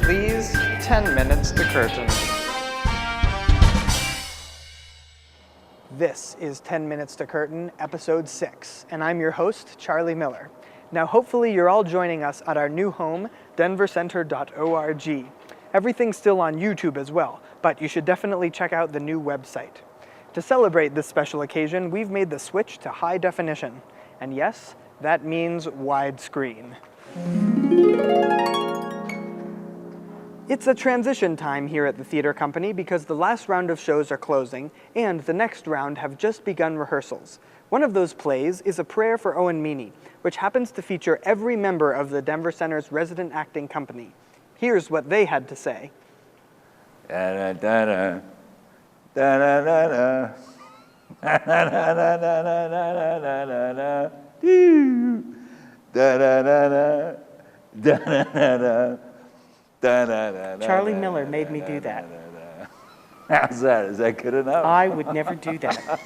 please, 10 minutes to curtain. This is 10 Minutes to Curtain, Episode 6, and I'm your host, Charlie Miller. Now, hopefully you're all joining us at our new home, denvercenter.org. Everything's still on YouTube as well, but you should definitely check out the new website. To celebrate this special occasion, we've made the switch to high definition. And yes, that means widescreen. It's a transition time here at the theater company because the last round of shows are closing and the next round have just begun rehearsals. One of those plays is A Prayer for Owen Meany, which happens to feature every member of the Denver Center's resident acting company. Here's what they had to say. Da-da-da-da, da-da-da-da, da-da-da-da-da-da-da-da, doo, da-da-da-da, da-da-da-da. Charlie Miller made me do that. How's that? Is that good enough? I would never do that.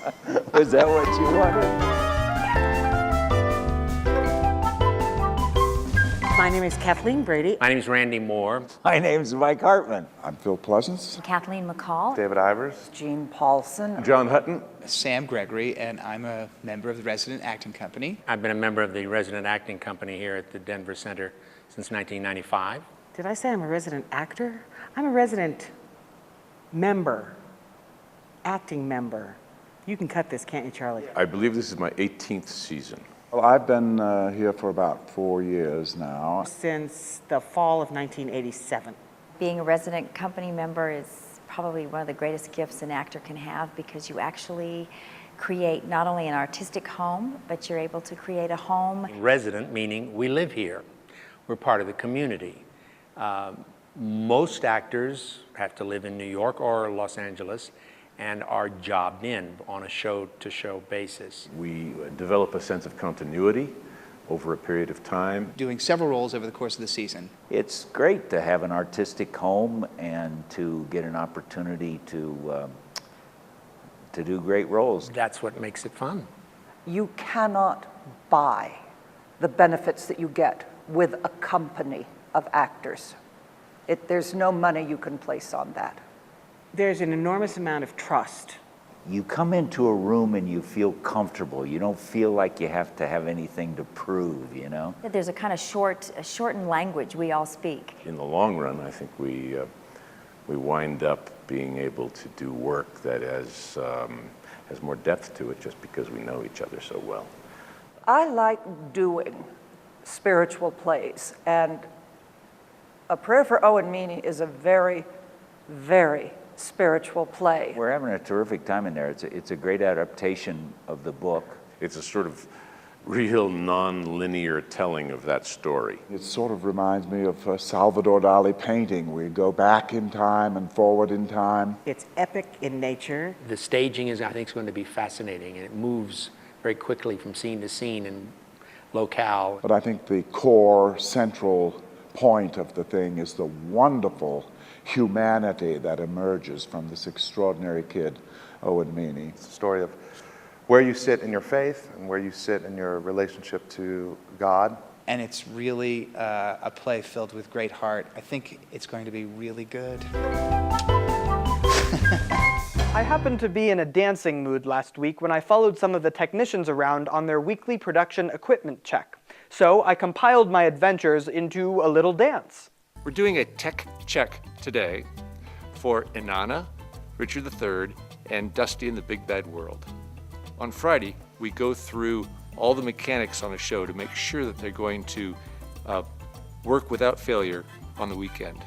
Was that what you wanted? My name is Kathleen Brady. My name is Randy Moore. My name's Mike Hartman. I'm Phil Pleasance. Kathleen McCall. David Ivers. Jean Paulson. John Hutton. Sam Gregory, and I'm a member of the Resident Acting Company. I've been a member of the resident acting company here at the Denver Center since 1995. Did I say I'm a resident actor? I'm a resident member, acting member. You can cut this, can't you, Charlie? I believe this is my 18th season. Well, I've been here for about 4 years now. Since the fall of 1987. Being a resident company member is probably one of the greatest gifts an actor can have because you actually create not only an artistic home, but you're able to create a home. Resident meaning we live here. We're part of the community. Most actors have to live in New York or Los Angeles and are jobbed in on a show-to-show basis. We develop a sense of continuity over a period of time. Doing several roles over the course of the season. It's great to have an artistic home and to get an opportunity to do great roles. That's what makes it fun. You cannot buy the benefits that you get with a company of actors. There's no money you can place on that. There's an enormous amount of trust. You come into a room and you feel comfortable. You don't feel like you have to have anything to prove, you know? There's a kind of shortened language we all speak. In the long run, I think we wind up being able to do work that has more depth to it just because we know each other so well. I like doing spiritual plays, and A Prayer for Owen Meany is a very, very spiritual play. We're having a terrific time in there. It's a great adaptation of the book. It's a sort of real non-linear telling of that story. It sort of reminds me of Salvador Dali painting. We go back in time and forward in time. It's epic in nature. The staging is, I think, going to be fascinating, and it moves very quickly from scene to scene and locale. But I think the core central point of the thing is the wonderful humanity that emerges from this extraordinary kid, Owen Meany. It's a story of where you sit in your faith and where you sit in your relationship to God. And it's really a play filled with great heart. I think it's going to be really good. I happened to be in a dancing mood last week when I followed some of the technicians around on their weekly production equipment check. So I compiled my adventures into a little dance. We're doing a tech check today for Inanna, Richard III, and Dusty in the Big Bad World. On Friday, we go through all the mechanics on a show to make sure that they're going to work without failure on the weekend.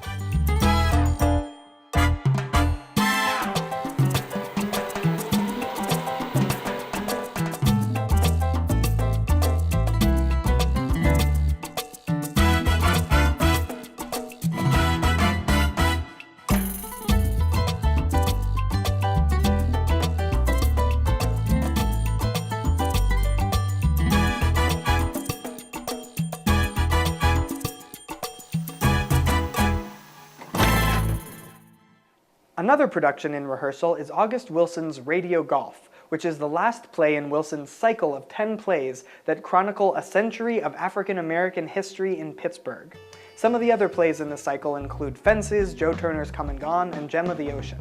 Another production in rehearsal is August Wilson's Radio Golf, which is the last play in Wilson's cycle of 10 plays that chronicle a century of African American history in Pittsburgh. Some of the other plays in the cycle include Fences, Joe Turner's Come and Gone, and Gem of the Ocean.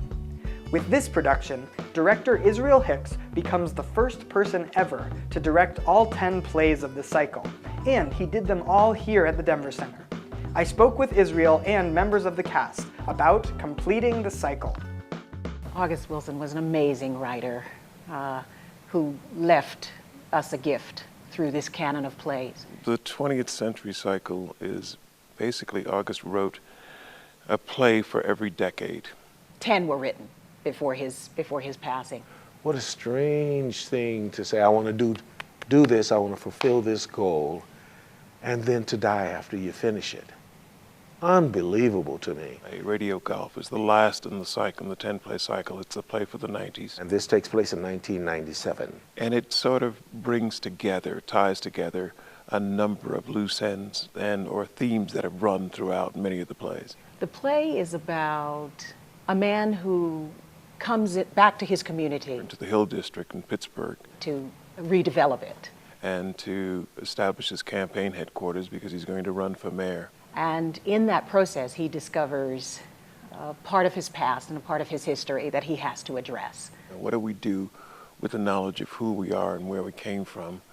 With this production, director Israel Hicks becomes the first person ever to direct all 10 plays of the cycle, and he did them all here at the Denver Center. I spoke with Israel and members of the cast about completing the cycle. August Wilson was an amazing writer who left us a gift through this canon of plays. The 20th century cycle is basically August wrote a play for every decade. 10 were written before his passing. What a strange thing to say, I want to do this, I want to fulfill this goal, and then to die after you finish it. Unbelievable to me. Radio Golf is the last in the cycle, in the 10-play cycle. It's a play for the 90s. And this takes place in 1997. And it sort of brings together, ties together a number of loose ends or themes that have run throughout many of the plays. The play is about a man who comes back to his community. To the Hill District in Pittsburgh. To redevelop it. And to establish his campaign headquarters because he's going to run for mayor. And in that process, he discovers a part of his past and a part of his history that he has to address. What do we do with the knowledge of who we are and where we came from?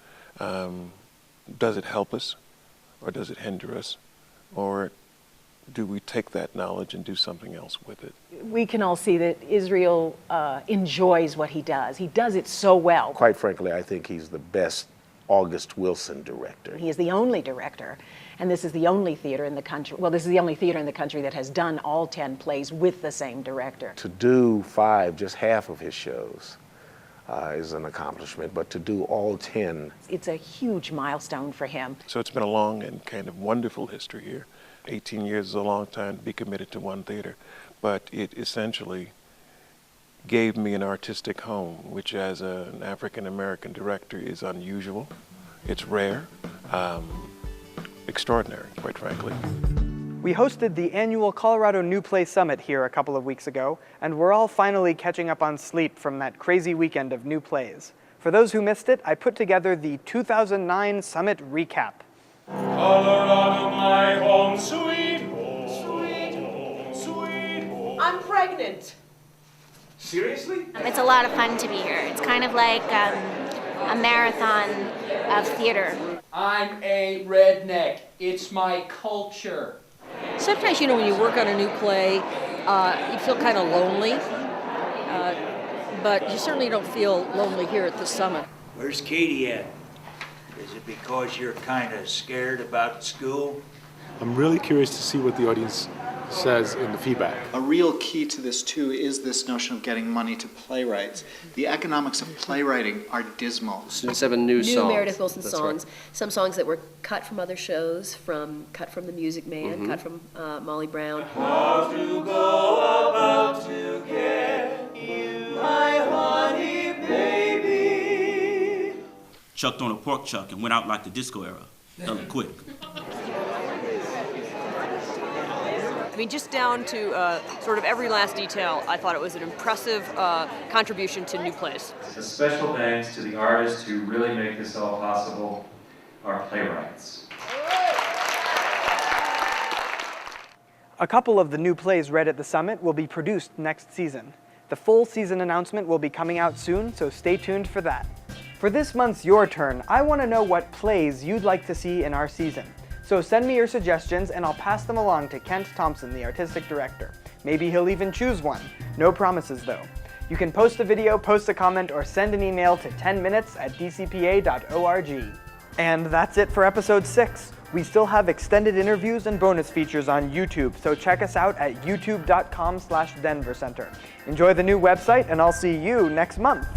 Does it help us, or does it hinder us? Or do we take that knowledge and do something else with it? We can all see that Israel enjoys what he does. He does it so well. Quite frankly, I think he's the best August Wilson director. He is the only director, and this is the only theater in the country, well, this is the only theater in the country that has done all 10 plays with the same director. To do 5, just half of his shows, is an accomplishment, but to do all 10. It's a huge milestone for him. So it's been a long and kind of wonderful history here. 18 years is a long time to be committed to one theater, but it essentially gave me an artistic home, which as an African-American director is unusual. It's rare, extraordinary, quite frankly. We hosted the annual Colorado New Play Summit here a couple of weeks ago, and we're all finally catching up on sleep from that crazy weekend of new plays. For those who missed it, I put together the 2009 Summit recap. Colorado, my home, sweet home, sweet home, sweet home. I'm pregnant. Seriously? It's a lot of fun to be here. It's kind of like a marathon of theater. I'm a redneck. It's my culture. Sometimes, when you work on a new play, you feel kind of lonely, but you certainly don't feel lonely here at the Summit. Where's Katie at? Is it because you're kind of scared about school? I'm really curious to see what the audience says in the feedback. A real key to this, too, is this notion of getting money to playwrights. The economics of playwriting are dismal. 7 new songs. New Meredith Wilson That's songs. Right. Some songs that were cut from other shows, cut from The Music Man, cut from Molly Brown. How to go about to get you, my honey baby. Chucked on a pork chuck and went out like the disco era. Done it quick. I mean, just down to sort of every last detail, I thought it was an impressive contribution to new plays. A special thanks to the artists who really make this all possible, our playwrights. A couple of the new plays read at the Summit will be produced next season. The full season announcement will be coming out soon, so stay tuned for that. For this month's Your Turn, I want to know what plays you'd like to see in our season. So send me your suggestions and I'll pass them along to Kent Thompson, the artistic director. Maybe he'll even choose one. No promises though. You can post a video, post a comment, or send an email to 10minutes@dcpa.org. And that's it for episode 6. We still have extended interviews and bonus features on YouTube, so check us out at youtube.com/Denver Center. Enjoy the new website and I'll see you next month.